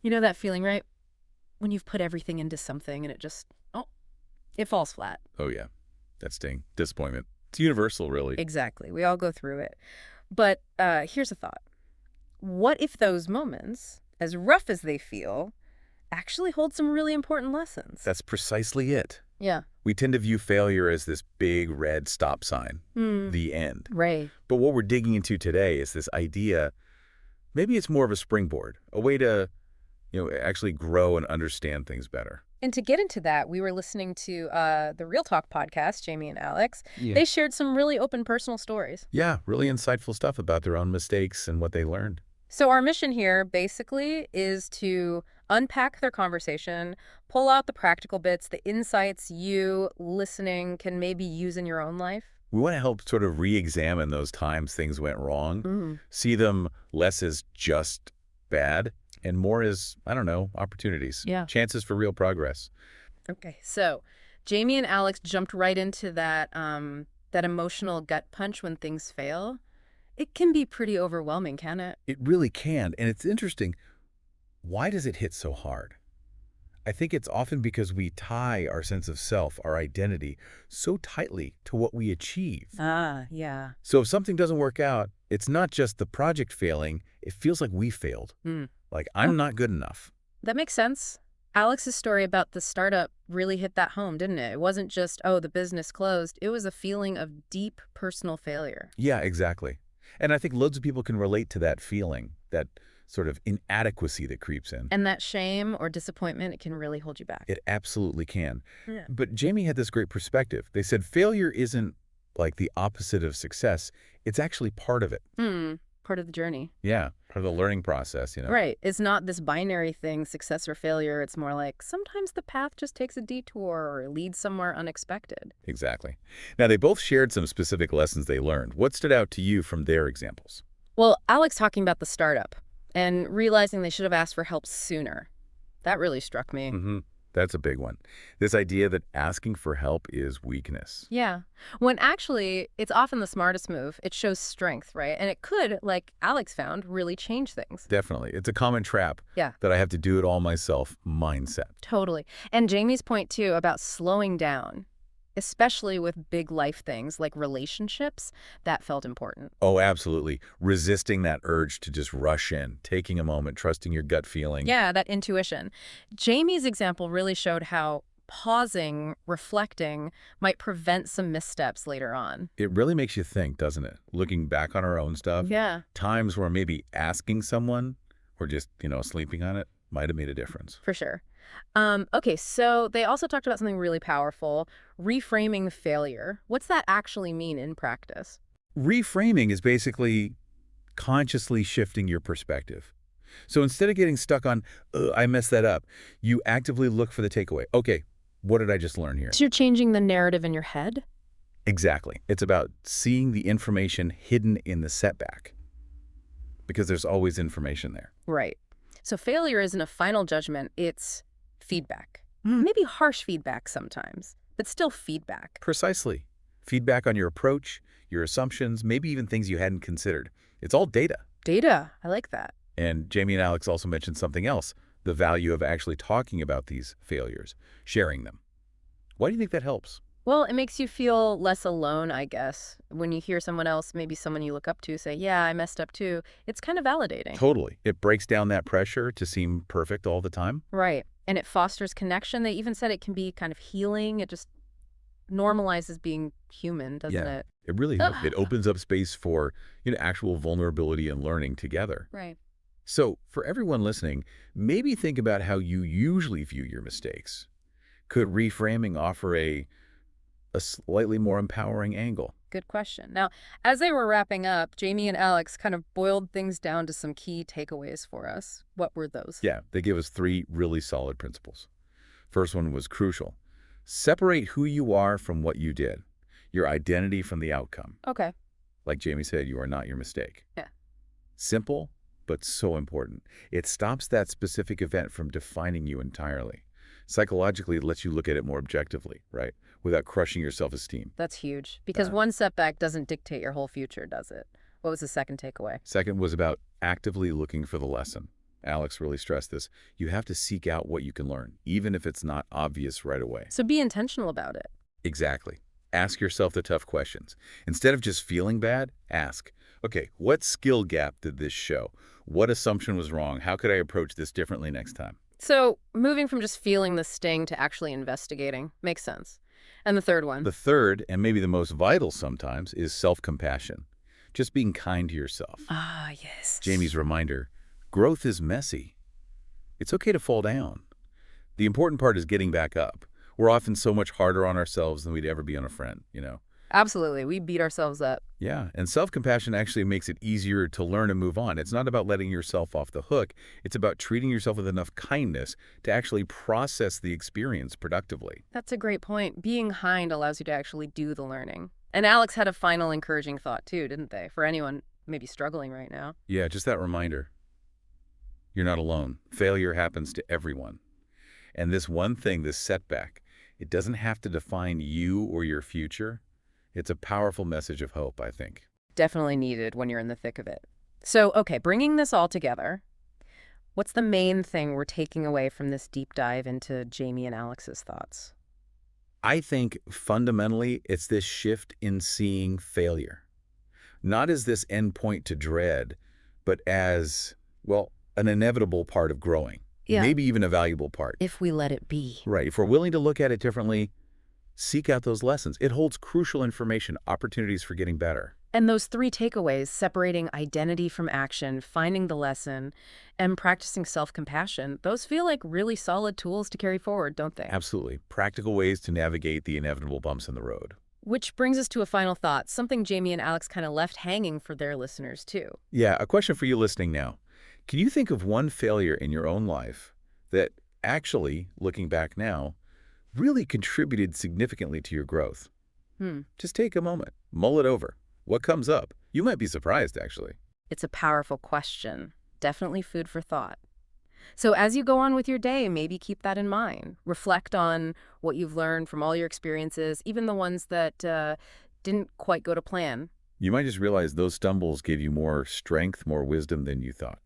You know that feeling, right? When you've put everything into something and it just, oh, it falls flat. Oh, yeah. That sting. Disappointment. It's universal, really. Exactly. We all go through it. But here's a thought. What if those moments, as rough as they feel, actually hold some really important lessons? That's precisely it. Yeah. We tend to view failure as this big red stop sign, Hmm. the end. Right. But what we're digging into today is this idea, maybe it's more of a springboard, a way to, actually grow and understand things better. And to get into that, we were listening to the Real Talk podcast, Jamie and Alex. Yeah. They shared some really open personal stories. Yeah, really insightful stuff about their own mistakes and what they learned. So our mission here basically is to unpack their conversation, pull out the practical bits, the insights you listening can maybe use in your own life. We want to help sort of re-examine those times things went wrong, Mm. see them less as just bad and more as, I don't know, opportunities, Yeah. chances for real progress. Okay, so Jamie and Alex jumped right into that emotional gut punch when things fail. It can be pretty overwhelming, can it? It really can, and it's interesting. Why does it hit so hard? I think it's often because we tie our sense of self, our identity, so tightly to what we achieve. Ah, yeah. So if something doesn't work out, it's not just the project failing, it feels like we failed. Hmm. Like, I'm not good enough. That makes sense. Alex's story about the startup really hit that home, didn't it? It wasn't just, oh, the business closed. It was a feeling of deep personal failure. Yeah, exactly. And I think loads of people can relate to that feeling, that sort of inadequacy that creeps in. And that shame or disappointment, it can really hold you back. It absolutely can. Yeah. But Jamie had this great perspective. They said failure isn't like the opposite of success. It's actually part of it. Part of the journey. Yeah, part of the learning process. Right. It's not this binary thing, success or failure. It's more like sometimes the path just takes a detour or leads somewhere unexpected. Exactly. Now, they both shared some specific lessons they learned. What stood out to you from their examples? Well, Alex talking about the startup and realizing they should have asked for help sooner. That really struck me. That's a big one. This idea that asking for help is weakness. Yeah. When actually, it's often the smartest move. It shows strength, right? And it could, like Alex found, really change things. Definitely. It's a common trap. Yeah. That I have to do it all myself mindset. Totally. And Jamie's point, too, about slowing down, especially with big life things like relationships, that felt important. Oh, absolutely. Resisting that urge to just rush in, taking a moment, trusting your gut feeling. Yeah, that intuition. Jamie's example really showed how pausing, reflecting, might prevent some missteps later on. It really makes you think, doesn't it? Looking back on our own stuff, Yeah, times where maybe asking someone or just, sleeping on it might have made a difference. for sure. Okay, so they also talked about something really powerful, reframing failure. What's that actually mean in practice? Reframing is basically consciously shifting your perspective. So instead of getting stuck on, I messed that up, you actively look for the takeaway. Okay, what did I just learn here? So you're changing the narrative in your head? Exactly. It's about seeing the information hidden in the setback, because there's always information there. Right. So failure isn't a final judgment, it's feedback. Maybe harsh feedback sometimes, but still feedback. Precisely. Feedback on your approach, your assumptions, maybe even things you hadn't considered. It's all data. Data, I like that. And Jamie and Alex also mentioned something else, the value of actually talking about these failures, sharing them. Why do you think that helps? Well, it makes you feel less alone, I guess. When you hear someone else, maybe someone you look up to, say, yeah, I messed up too, it's kind of validating. Totally. It breaks down that pressure to seem perfect all the time. Right. And it fosters connection. They even said it can be kind of healing. It just normalizes being human, doesn't it? It really helps. It opens up space for, actual vulnerability and learning together. Right. So for everyone listening, maybe think about how you usually view your mistakes. Could reframing offer a slightly more empowering angle? Good question. Now, as they were wrapping up, Jamie and Alex kind of boiled things down to some key takeaways for us. What were those? Yeah, they give us 3 really solid principles. First one was crucial. Separate who you are from what you did, your identity from the outcome. Okay. Like Jamie said, you are not your mistake. Yeah. Simple, but so important. It stops that specific event from defining you entirely. Psychologically, it lets you look at it more objectively, right? Without crushing your self-esteem. That's huge. Because one setback doesn't dictate your whole future, does it? What was the second takeaway? Second was about actively looking for the lesson. Alex really stressed this. You have to seek out what you can learn, even if it's not obvious right away. So be intentional about it. Exactly. Ask yourself the tough questions. Instead of just feeling bad, ask, okay, what skill gap did this show? What assumption was wrong? How could I approach this differently next time? So moving from just feeling the sting to actually investigating makes sense. And the third one. The third, and maybe the most vital sometimes, is self-compassion. Just being kind to yourself. Ah, yes. Jamie's reminder, growth is messy. It's okay to fall down. The important part is getting back up. We're often so much harder on ourselves than we'd ever be on a friend. Absolutely. We beat ourselves up. Yeah, and self-compassion actually makes it easier to learn and move on. It's not about letting yourself off the hook. It's about treating yourself with enough kindness to actually process the experience productively. That's a great point. Being kind allows you to actually do the learning. And Alex had a final encouraging thought too, didn't they? For anyone maybe struggling right now. Yeah, just that reminder. You're not alone. Failure happens to everyone. And this one thing, this setback, it doesn't have to define you or your future. It's a powerful message of hope, I think. Definitely needed when you're in the thick of it. So, okay, bringing this all together, what's the main thing we're taking away from this deep dive into Jamie and Alex's thoughts? I think fundamentally it's this shift in seeing failure, not as this endpoint to dread, but as, well, an inevitable part of growing, Yeah. maybe even a valuable part. If we let it be. Right. If we're willing to look at it differently, seek out those lessons. It holds crucial information, opportunities for getting better. And those three takeaways, separating identity from action, finding the lesson, and practicing self-compassion, those feel like really solid tools to carry forward, don't they? Absolutely. Practical ways to navigate the inevitable bumps in the road. Which brings us to a final thought, something Jamie and Alex kind of left hanging for their listeners too. Yeah, a question for you listening now. Can you think of one failure in your own life that actually, looking back now, really contributed significantly to your growth? Just take a moment, mull it over. What comes up? You might be surprised, actually. It's a powerful question. Definitely food for thought. So as you go on with your day, maybe keep that in mind. Reflect on what you've learned from all your experiences, even the ones that didn't quite go to plan. You might just realize those stumbles gave you more strength, more wisdom than you thought.